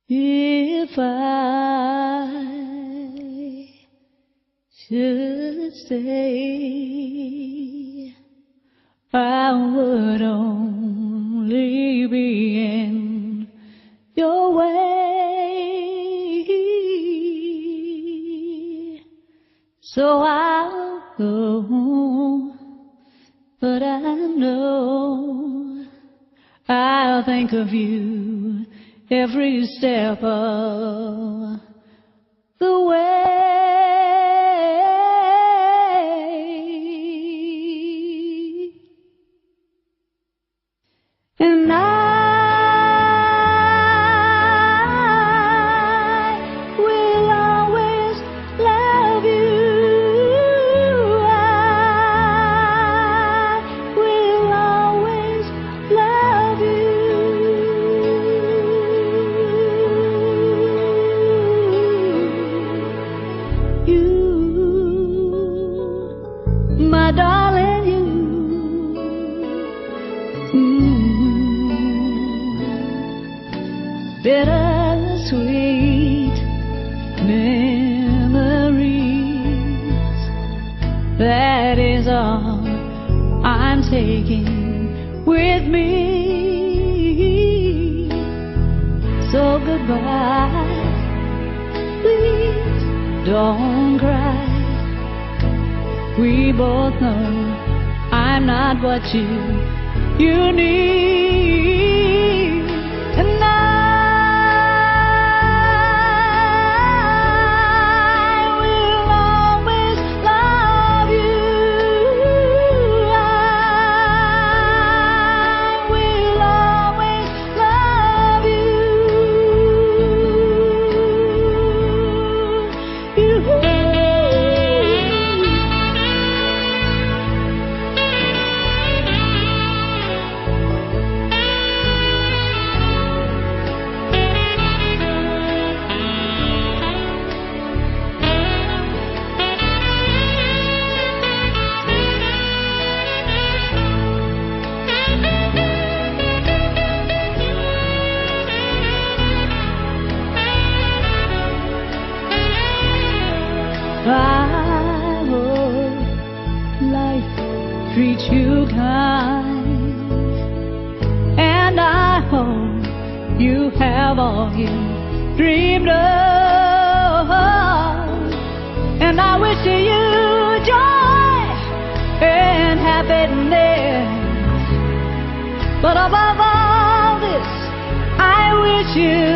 If I should stay, I would only be in your way. So I'll go, but I know I'll think of you every step of the way. And I will always love you. I will always love you. My darling, you. Bittersweet memories, that is all I'm taking with me. So goodbye, please don't cry. We both know I'm not what you need. And I will always love you. I will always love you. I hope life treats you kind, and I hope you have all you dreamed of, and I wish you joy and happiness, but above all this, I wish you